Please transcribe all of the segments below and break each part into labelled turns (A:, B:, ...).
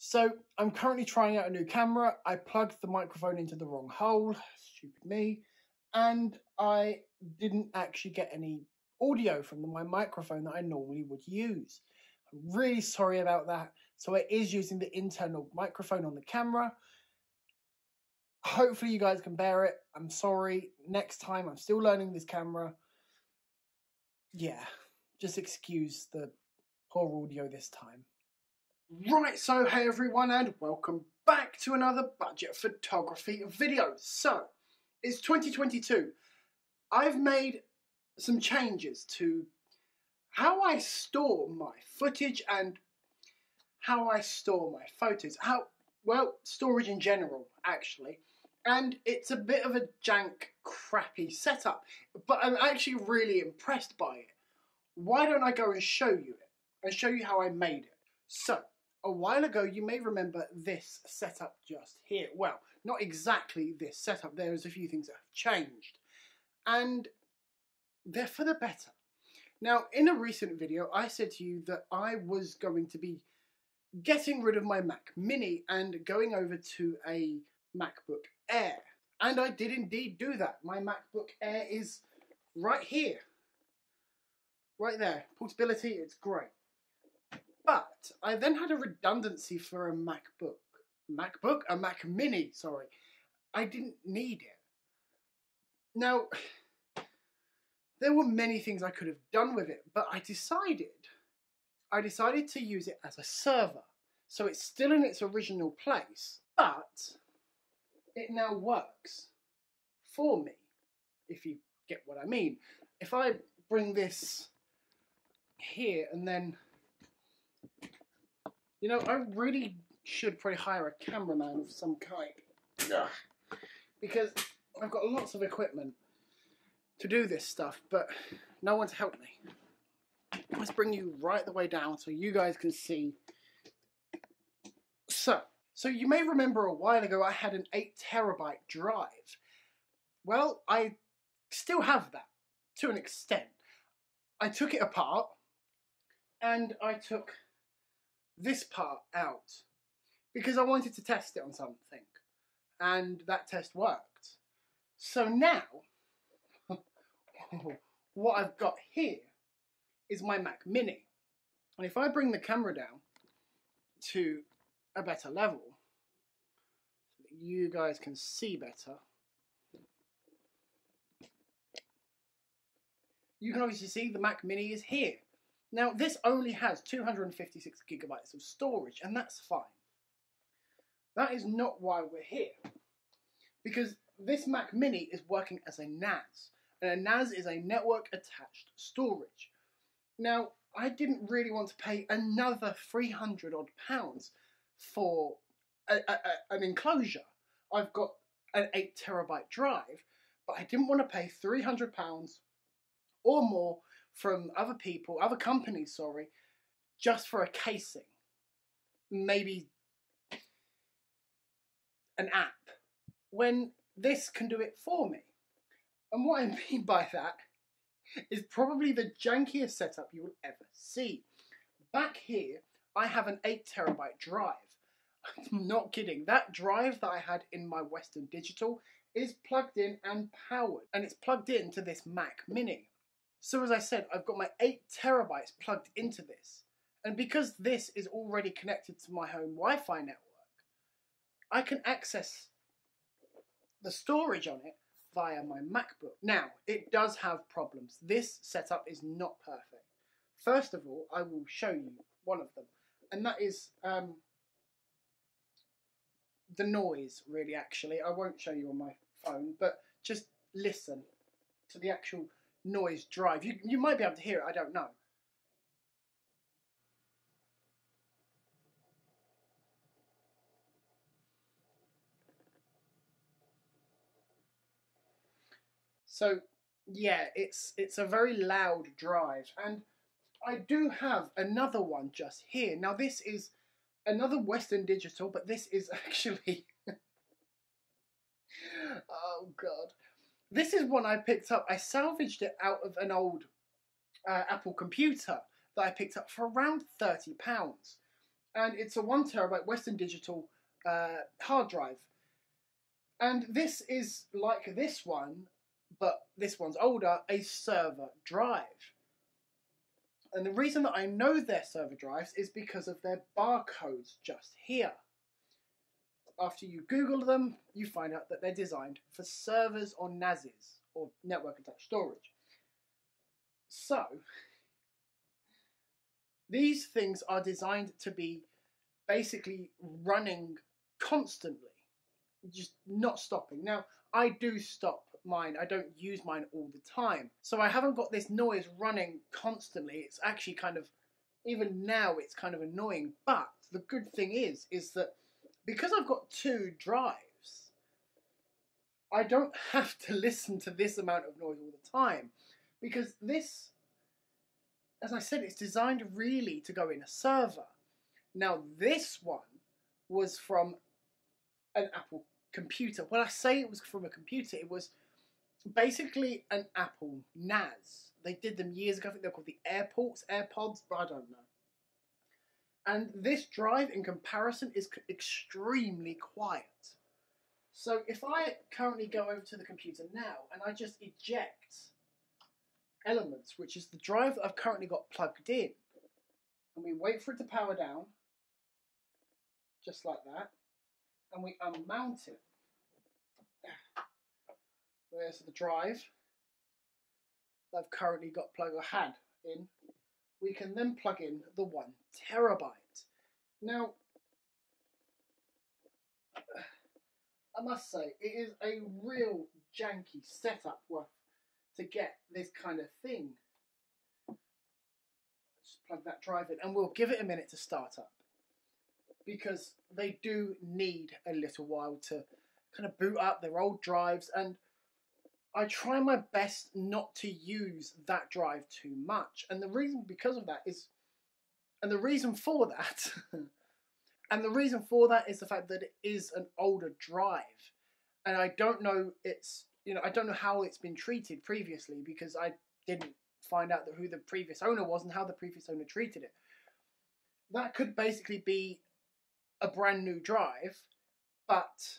A: So I'm currently trying out a new camera. I plugged the microphone into the wrong hole, stupid me, and I didn't actually get any audio from my microphone that I normally would use. I'm really sorry about that. So it is using the internal microphone on the camera. Hopefully you guys can bear it. I'm sorry. Next time, I'm still learning this camera. Yeah, just excuse the poor audio this time. Right, so hey everyone and welcome back to another budget photography video. So, it's 2022. I've made some changes to how I store my footage and how I store my photos. Storage in general, actually. And it's a bit of a jank, crappy setup, but I'm actually really impressed by it. Why don't I go and show you it and show you how I made it? So, a while ago, you may remember this setup just here. Well, not exactly this setup. There's a few things that have changed. And they're for the better. Now, in a recent video, I said to you that I was going to be getting rid of my Mac Mini and going over to a MacBook Air. And I did indeed do that. My MacBook Air is right here. Right there. Portability, it's great. But I then had a redundancy for a a Mac Mini, sorry. I didn't need it. Now, there were many things I could have done with it, but I decided to use it as a server. So it's still in its original place, but it now works for me, if you get what I mean. If I bring this here and then, you know, I really should probably hire a cameraman of some kind. Because I've got lots of equipment to do this stuff, but no one to help me. Let's bring you right the way down so you guys can see. So you may remember a while ago I had an 8TB drive. Well, I still have that, to an extent. I took it apart, and I took this part out because I wanted to test it on something, and that test worked. So now what I've got here is my Mac Mini, and if I bring the camera down to a better level so that you guys can see better, you can obviously see the Mac Mini is here. Now, this only has 256 gigabytes of storage, and that's fine. That is not why we're here. Because this Mac Mini is working as a NAS, and a NAS is a network-attached storage. Now, I didn't really want to pay another £300 odd for an enclosure. I've got an 8TB drive, but I didn't want to pay £300 or more from other people, other companies, sorry, just for a casing. Maybe an app, when this can do it for me. And what I mean by that is probably the jankiest setup you will ever see. Back here, I have an 8TB drive. I'm not kidding. That drive that I had in my Western Digital is plugged in and powered, and it's plugged into this Mac Mini. So as I said, I've got my 8TB plugged into this. And because this is already connected to my home Wi-Fi network, I can access the storage on it via my MacBook. Now, it does have problems. This setup is not perfect. First of all, I will show you one of them. And that is the noise, really, actually. I won't show you on my phone, but just listen to the actual noise drive. You might be able to hear it, I don't know. So yeah, it's a very loud drive, and I do have another one just here. Now this is another Western Digital, but this is actually oh god. This is one I picked up. I salvaged it out of an old Apple computer that I picked up for around £30. and it's a 1 terabyte Western Digital hard drive. And this is like this one, but this one's older, a server drive. And the reason that I know they're server drives is because of their barcodes just here. After you Google them, you find out that they're designed for servers or NASs, or network attached storage. So, these things are designed to be basically running constantly, just not stopping. Now, I do stop mine. I don't use mine all the time. So I haven't got this noise running constantly. It's actually kind of, even now, it's kind of annoying. But the good thing is that because I've got 2 drives, I don't have to listen to this amount of noise all the time. Because this, as I said, it's designed really to go in a server. Now, this one was from an Apple computer. When I say it was from a computer, it was basically an Apple NAS. They did them years ago. I think they're called the AirPods, but I don't know. And this drive, in comparison, is extremely quiet. So if I currently go over to the computer now and I just eject Elements, which is the drive that I've currently got plugged in, and we wait for it to power down, just like that, and we unmount it. There's the drive that I've currently got plugged or had in. We can then plug in the 1 terabyte. Now, I must say, it is a real janky setup to get this kind of thing. Just plug that drive in, and we'll give it a minute to start up, because they do need a little while to kind of boot up their old drives, and I try my best not to use that drive too much. And the reason because of that is, and the reason for that, and the reason for that is the fact that it is an older drive, and I don't know I don't know how it's been treated previously, because I didn't find out who the previous owner was and how the previous owner treated it. That could basically be a brand new drive, but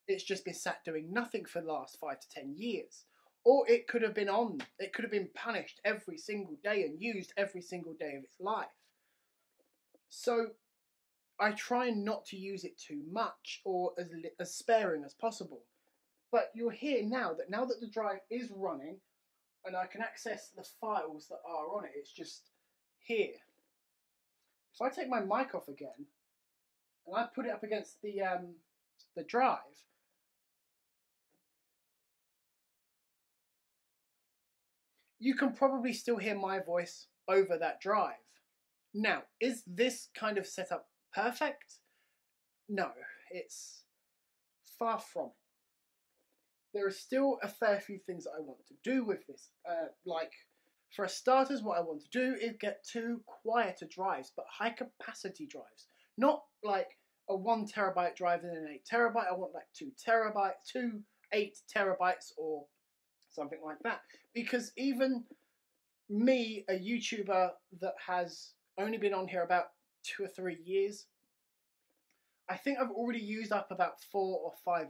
A: it's just been sat doing nothing for the last 5 to 10 years. Or it could have been punished every single day and used every single day of its life. So I try not to use it too much, or as sparing as possible. But you'll hear now that the drive is running and I can access the files that are on it, it's just here. If I take my mic off again and I put it up against the drive, you can probably still hear my voice over that drive. Now, is this kind of setup perfect? No, it's far from it. There are still a fair few things that I want to do with this. Like, for starters, what I want to do is get 2 quieter drives, but high capacity drives. Not like a 1 terabyte drive and an 8 terabyte. I want like 2 8 terabytes or something like that. Because even me, a YouTuber that has only been on here about 2 or 3 years, I think I've already used up about 4 or 5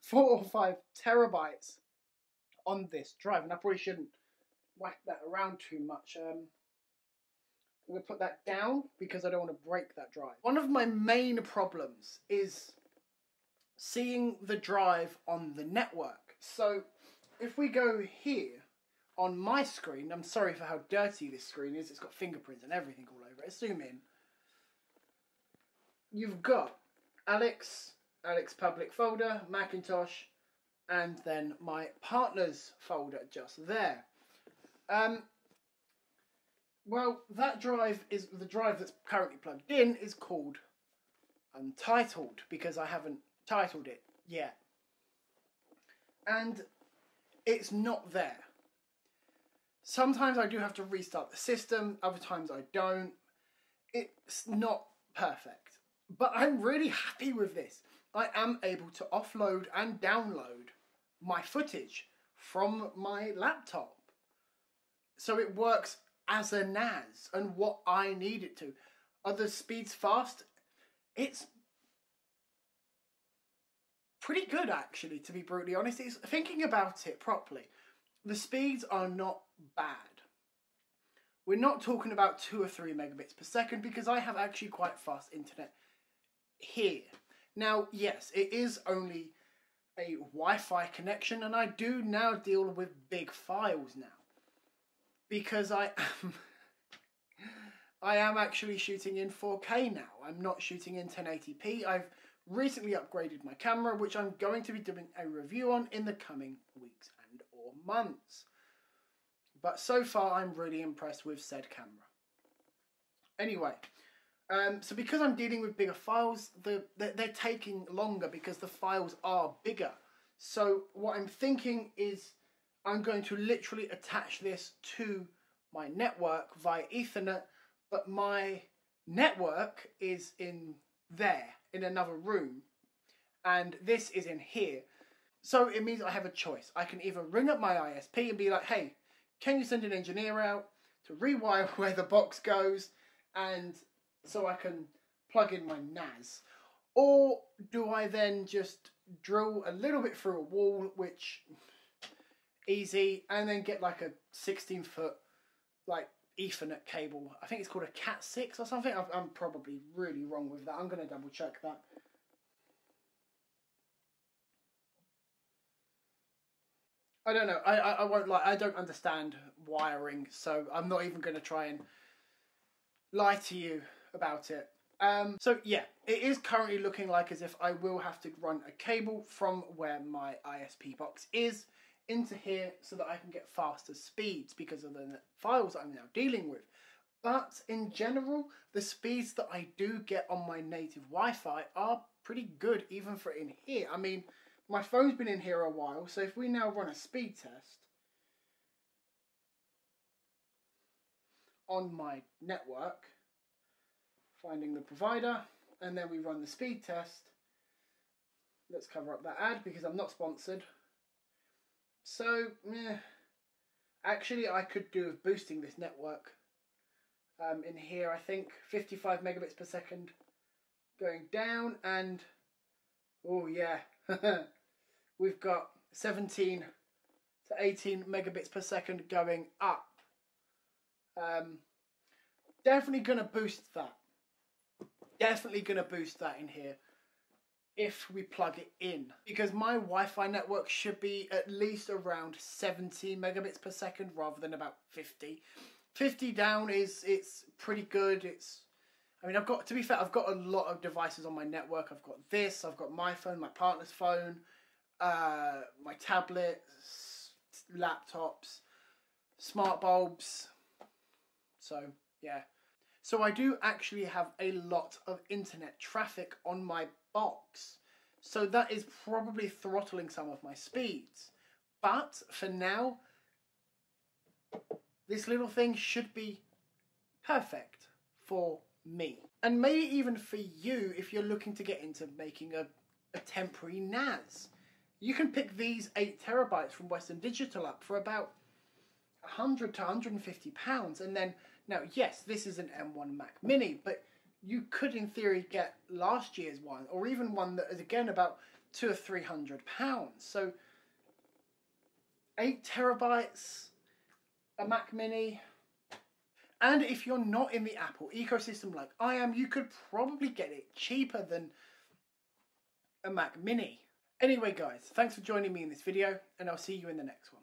A: 4 or 5 terabytes on this drive, and I probably shouldn't whack that around too much. I'm going to put that down because I don't want to break that drive. One of my main problems is seeing the drive on the network. So if we go here on my screen, I'm sorry for how dirty this screen is, it's got fingerprints and everything all over it. Zoom in. You've got Alex public folder, Macintosh, and then my partner's folder just there. Well, that drive is the drive that's currently plugged in is called Untitled because I haven't titled it yet. And it's not there. Sometimes I do have to restart the system, other times I don't. It's not perfect. But I'm really happy with this. I am able to offload and download my footage from my laptop. So it works as a NAS and what I need it to. Are the speeds fast? It's pretty good, actually, to be brutally honest. It's, thinking about it properly, the speeds are not bad. We're not talking about 2 or 3 megabits per second, because I have actually quite fast internet here. Now, yes, it is only a Wi-Fi connection, and I do now deal with big files now, because I am actually shooting in 4K now. I'm not shooting in 1080p. I've recently upgraded my camera, which I'm going to be doing a review on in the coming weeks and or months. But so far, I'm really impressed with said camera. Anyway, so because I'm dealing with bigger files, they're taking longer because the files are bigger. So what I'm thinking is I'm going to literally attach this to my network via Ethernet, but my network is in there, in another room, and this is in here. So it means I have a choice. I can either ring up my ISP and be like, hey, can you send an engineer out to rewire where the box goes, and so I can plug in my NAS? Or do I then just drill a little bit through a wall, which easy, and then get like a 16-foot like Ethernet cable? I think it's called a Cat 6 or something. I'm probably really wrong with that. I'm going to double check that. I don't know. I won't lie. I don't understand wiring, so I'm not even going to try and lie to you about it. So yeah, it is currently looking like as if I will have to run a cable from where my ISP box is into here so that I can get faster speeds because of the files I'm now dealing with. But in general, the speeds that I do get on my native Wi-Fi are pretty good, even for in here. I mean, my phone's been in here a while, so if we now run a speed test on my network, finding the provider, and then we run the speed test. Let's cover up that ad because I'm not sponsored. So, actually I could do with boosting this network. In here, I think 55 megabits per second going down, and oh yeah, we've got 17 to 18 megabits per second going up. Definitely going to boost that. Definitely going to boost that in here if we plug it in, because my Wi-Fi network should be at least around 70 megabits per second rather than about 50. 50 down it's pretty good. I mean, I've got, to be fair, I've got a lot of devices on my network. I've got this, I've got my phone, my partner's phone, my tablets, laptops, smart bulbs. So yeah. So I do actually have a lot of internet traffic on my box. So that is probably throttling some of my speeds. But for now, this little thing should be perfect for me. And maybe even for you if you're looking to get into making a temporary NAS. You can pick these 8 terabytes from Western Digital up for about £100 to £150, and then, now yes, this is an M1 Mac Mini, but you could in theory get last year's one, or even one that is again about £200 or £300. So 8 terabytes, a Mac Mini, and if you're not in the Apple ecosystem like I am, you could probably get it cheaper than a Mac Mini. Anyway guys, thanks for joining me in this video, and I'll see you in the next one.